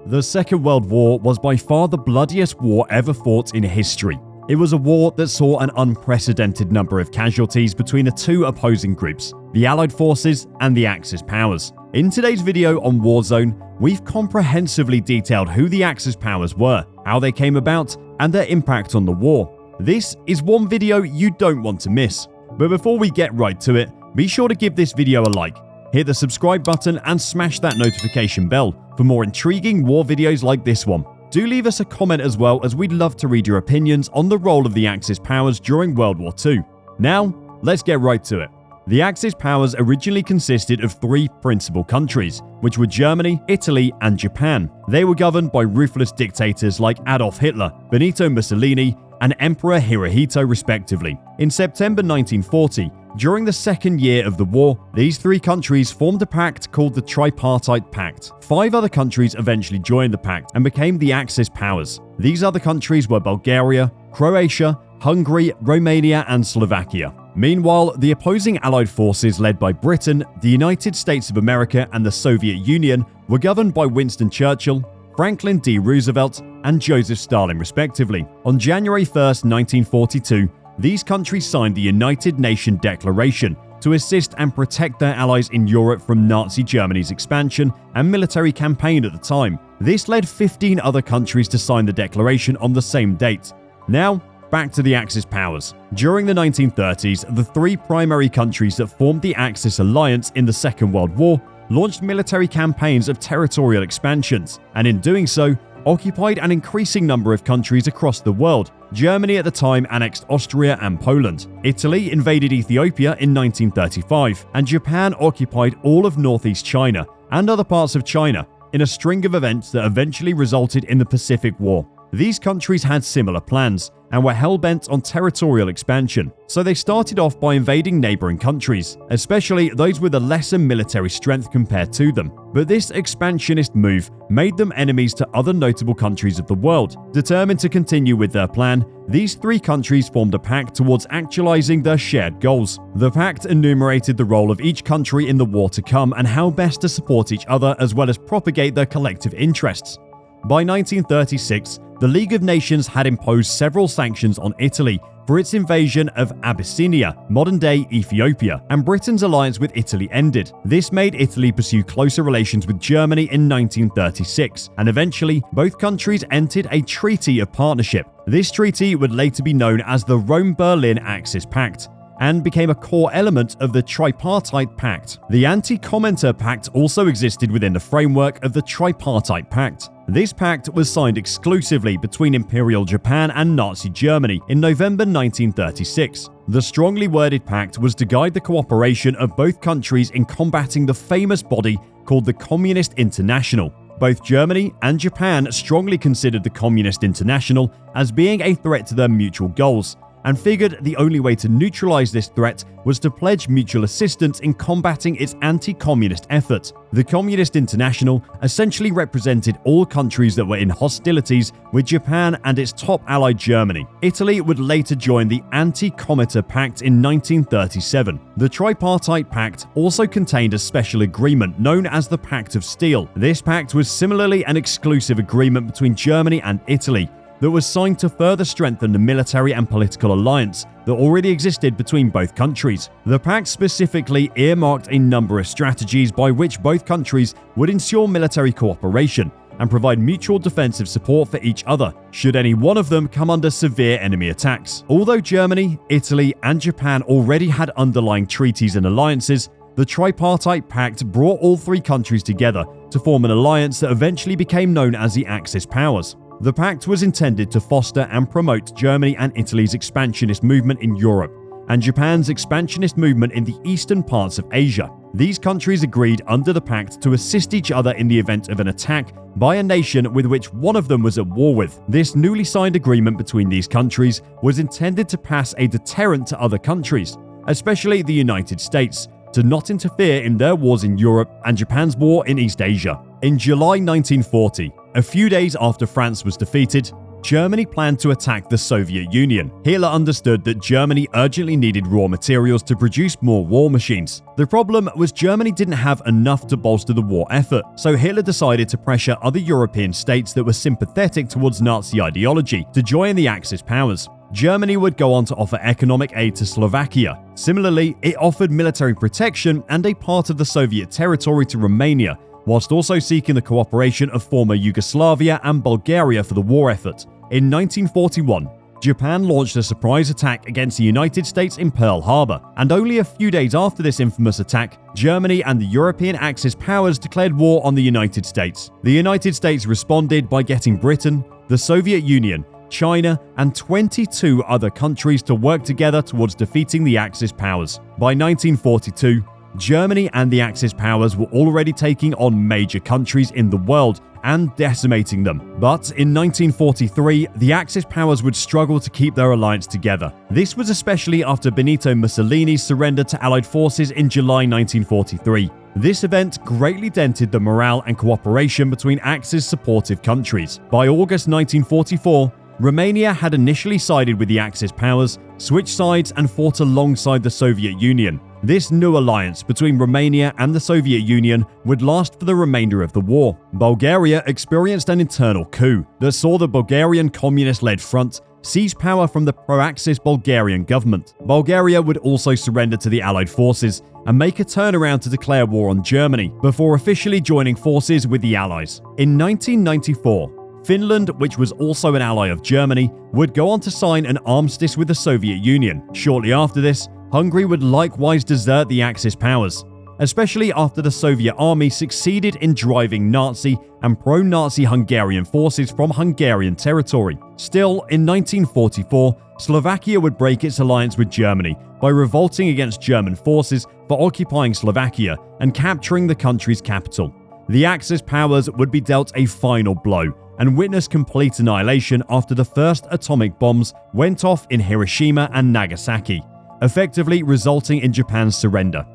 The Second World War was by far the bloodiest war ever fought in history. It was a war that saw an unprecedented number of casualties between the two opposing groups, the Allied forces and the Axis powers. In today's video on WarZone, we've comprehensively detailed who the Axis powers were, how they came about, and their impact on the war. This is one video you don't want to miss. But before we get right to it, be sure to give this video a like, hit the subscribe button and smash that notification bell for more intriguing war videos like this one. Do leave us a comment as well, as we'd love to read your opinions on the role of the Axis powers during World War II. Now, let's get right to it. The Axis powers originally consisted of three principal countries, which were Germany, Italy, and Japan. They were governed by ruthless dictators like Adolf Hitler, Benito Mussolini, and Emperor Hirohito respectively. In September 1940, during the second year of the war, these three countries formed a pact called the Tripartite Pact. 5 other countries eventually joined the pact and became the Axis powers. These other countries were Bulgaria, Croatia, Hungary, Romania, and Slovakia. Meanwhile, the opposing Allied forces led by Britain, the United States of America, and the Soviet Union were governed by Winston Churchill, Franklin D. Roosevelt, and Joseph Stalin respectively. On January 1st, 1942, these countries signed the United Nations Declaration to assist and protect their allies in Europe from Nazi Germany's expansion and military campaign at the time. This led 15 other countries to sign the declaration on the same date. Now, back to the Axis powers. During the 1930s, the three primary countries that formed the Axis alliance in the Second World War launched military campaigns of territorial expansions, and in doing so, occupied an increasing number of countries across the world. Germany at the time annexed Austria and Poland. Italy invaded Ethiopia in 1935, and Japan occupied all of northeast China and other parts of China in a string of events that eventually resulted in the Pacific War. These countries had similar plans and were hell-bent on territorial expansion, so they started off by invading neighboring countries, especially those with a lesser military strength compared to them. But this expansionist move made them enemies to other notable countries of the world. Determined to continue with their plan, these three countries formed a pact towards actualizing their shared goals. The pact enumerated the role of each country in the war to come and how best to support each other as well as propagate their collective interests. By 1936, the League of Nations had imposed several sanctions on Italy for its invasion of Abyssinia, modern-day Ethiopia, and Britain's alliance with Italy ended. This made Italy pursue closer relations with Germany in 1936, and eventually both countries entered a treaty of partnership. This treaty would later be known as the Rome-Berlin Axis Pact, and became a core element of the Tripartite Pact. The Anti-Commenter Pact also existed within the framework of the Tripartite Pact. This pact was signed exclusively between Imperial Japan and Nazi Germany in November 1936. The strongly worded pact was to guide the cooperation of both countries in combating the famous body called the Communist International. Both Germany and Japan strongly considered the Communist International as being a threat to their mutual goals, and figured the only way to neutralize this threat was to pledge mutual assistance in combating its anti-communist effort. The Communist International essentially represented all countries that were in hostilities with Japan and its top ally Germany. Italy would later join the Anti-Commenter Pact in 1937. The Tripartite Pact also contained a special agreement known as the Pact of Steel. This pact was similarly an exclusive agreement between Germany and Italy that was signed to further strengthen the military and political alliance that already existed between both countries. The pact specifically earmarked a number of strategies by which both countries would ensure military cooperation and provide mutual defensive support for each other, should any one of them come under severe enemy attacks. Although Germany, Italy, and Japan already had underlying treaties and alliances, the Tripartite Pact brought all three countries together to form an alliance that eventually became known as the Axis powers. The pact was intended to foster and promote Germany and Italy's expansionist movement in Europe, and Japan's expansionist movement in the eastern parts of Asia. These countries agreed under the pact to assist each other in the event of an attack by a nation with which one of them was at war with. This newly signed agreement between these countries was intended to pass a deterrent to other countries, especially the United States, to not interfere in their wars in Europe and Japan's war in East Asia. In July 1940, a few days after France was defeated, Germany planned to attack the Soviet Union. Hitler understood that Germany urgently needed raw materials to produce more war machines. The problem was Germany didn't have enough to bolster the war effort, so Hitler decided to pressure other European states that were sympathetic towards Nazi ideology to join the Axis powers. Germany would go on to offer economic aid to Slovakia. Similarly, it offered military protection and a part of the Soviet territory to Romania, whilst also seeking the cooperation of former Yugoslavia and Bulgaria for the war effort. In 1941, Japan launched a surprise attack against the United States in Pearl Harbor, and only a few days after this infamous attack, Germany and the European Axis powers declared war on the United States. The United States responded by getting Britain, the Soviet Union, China, and 22 other countries to work together towards defeating the Axis powers. By 1942, Germany and the Axis powers were already taking on major countries in the world and decimating them. But in 1943, the Axis powers would struggle to keep their alliance together. This was especially after Benito Mussolini's surrender to Allied forces in July 1943. This event greatly dented the morale and cooperation between Axis supportive countries. By August 1944, Romania had initially sided with the Axis powers, switched sides, and fought alongside the Soviet Union. This new alliance between Romania and the Soviet Union would last for the remainder of the war. Bulgaria experienced an internal coup that saw the Bulgarian communist-led front seize power from the pro-Axis Bulgarian government. Bulgaria would also surrender to the Allied forces and make a turnaround to declare war on Germany before officially joining forces with the Allies. In 1994, Finland, which was also an ally of Germany, would go on to sign an armistice with the Soviet Union. Shortly after this, Hungary would likewise desert the Axis powers, especially after the Soviet army succeeded in driving Nazi and pro-Nazi Hungarian forces from Hungarian territory. Still, in 1944, Slovakia would break its alliance with Germany by revolting against German forces for occupying Slovakia and capturing the country's capital. The Axis powers would be dealt a final blow and witness complete annihilation after the first atomic bombs went off in Hiroshima and Nagasaki, effectively resulting in Japan's surrender.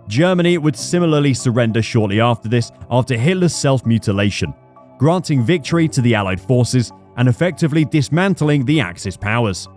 Germany would similarly surrender shortly after this after Hitler's self-mutilation, granting victory to the Allied forces and effectively dismantling the Axis powers.